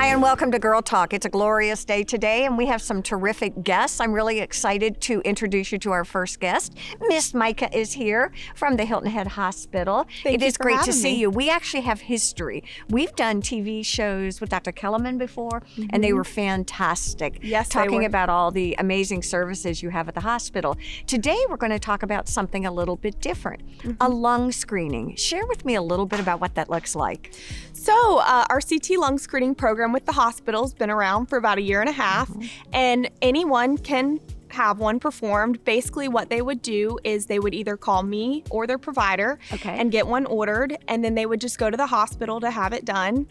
Hi, and welcome to Girl Talk. It's a glorious day today, and we have some terrific guests. I'm really excited to introduce you to our first guest. Miss Micah is here from the Hilton Head Hospital. Thank you is for great to having see me. you. We actually have history. We've done TV shows with Dr. Kellerman before, and they were fantastic. Yes, they talking were. about all the amazing services you have at the hospital. Today, we're going to talk about something a little bit different, a lung screening. Share with me a little bit about what that looks like. So our CT lung screening program with the hospital's been around for about a year and a half, and anyone can have one performed. Basically what they would do is they would either call me or their provider and get one ordered, and then they would just go to the hospital to have it done.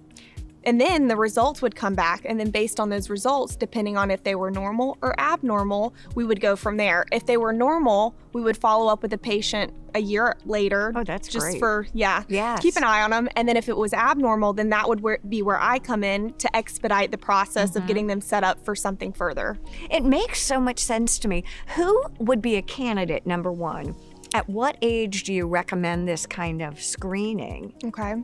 And then the results would come back, and then based on those results, depending on if they were normal or abnormal, we would go from there. If they were normal, we would follow up with the patient a year later. Oh, that's just great. for, keep an eye on them. And then if it was abnormal, then that would be where I come in to expedite the process of getting them set up for something further. It makes so much sense to me. Who would be a candidate, number one? At what age do you recommend this kind of screening? Okay.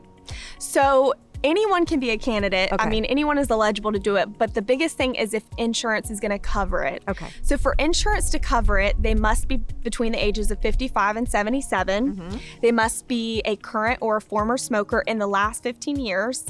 So anyone can be a candidate. I mean, anyone is eligible to do it, but the biggest thing is if insurance is going to cover it. Okay. So for insurance to cover it, they must be between the ages of 55 and 77. They must be a current or a former smoker in the last 15 years.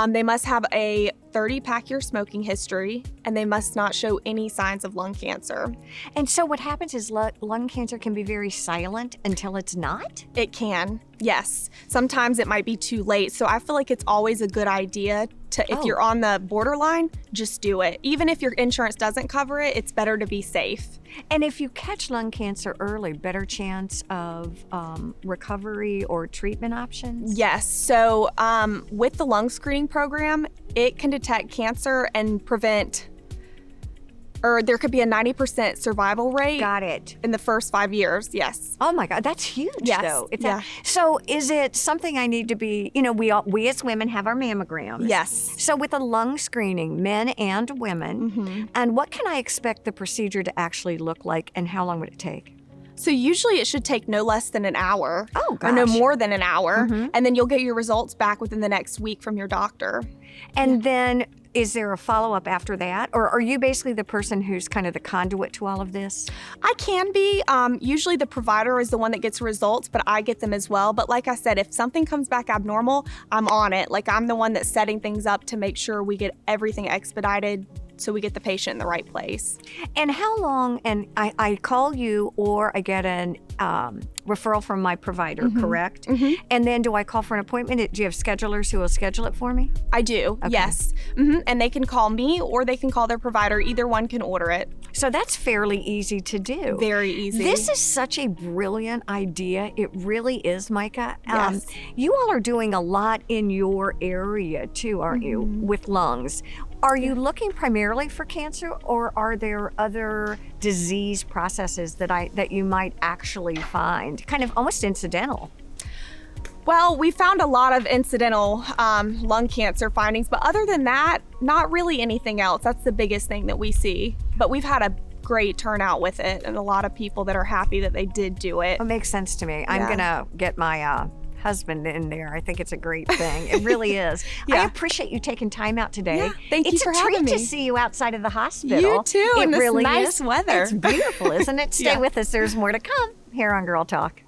They must have a 30-pack-year smoking history, and they must not show any signs of lung cancer. And so what happens is lung cancer can be very silent until it's not? It can, yes. Sometimes it might be too late. So I feel like it's always a good idea to, if you're on the borderline, just do it. Even if your insurance doesn't cover it, it's better to be safe. And if you catch lung cancer early, better chance of recovery or treatment options? Yes. So with the lung screening program, it can detect cancer and prevent, or there could be a 90% survival rate. Got it. In the first 5 years, yes. Oh my God, that's huge though. Yeah. So is it something I need to be, we as women have our mammograms. Yes. So with a lung screening, men and women, and what can I expect the procedure to actually look like, and how long would it take? So usually it should take no less than an hour. Oh, gosh. Or no more than an hour. And then you'll get your results back within the next week from your doctor. And then is there a follow-up after that? Or are you basically the person who's kind of the conduit to all of this? I can be. Usually the provider is the one that gets results, but I get them as well. But like I said, if something comes back abnormal, I'm on it. Like I'm the one that's setting things up to make sure we get everything expedited so we get the patient in the right place. And how long, and I call you or I get an referral from my provider, correct? And then do I call for an appointment? Do you have schedulers who will schedule it for me? I do, yes. And they can call me or they can call their provider. Either one can order it. So that's fairly easy to do. Very easy. This is such a brilliant idea. It really is, Micah. Yes. You all are doing a lot in your area too, aren't you, with lungs? Are you looking primarily for cancer, or are there other disease processes that you might actually find, kind of almost incidental? Well, we found a lot of incidental lung cancer findings, but other than that, not really anything else. That's the biggest thing that we see. But we've had a great turnout with it, and a lot of people that are happy that they did do it. It makes sense to me. I'm gonna get my husband in there. I think it's a great thing. It really is. I appreciate you taking time out today. Yeah, thank you for having me. It's a treat to see you outside of the hospital. You too, It in this really nice is. weather. It's beautiful, isn't it? Stay with us. There's more to come here on Girl Talk.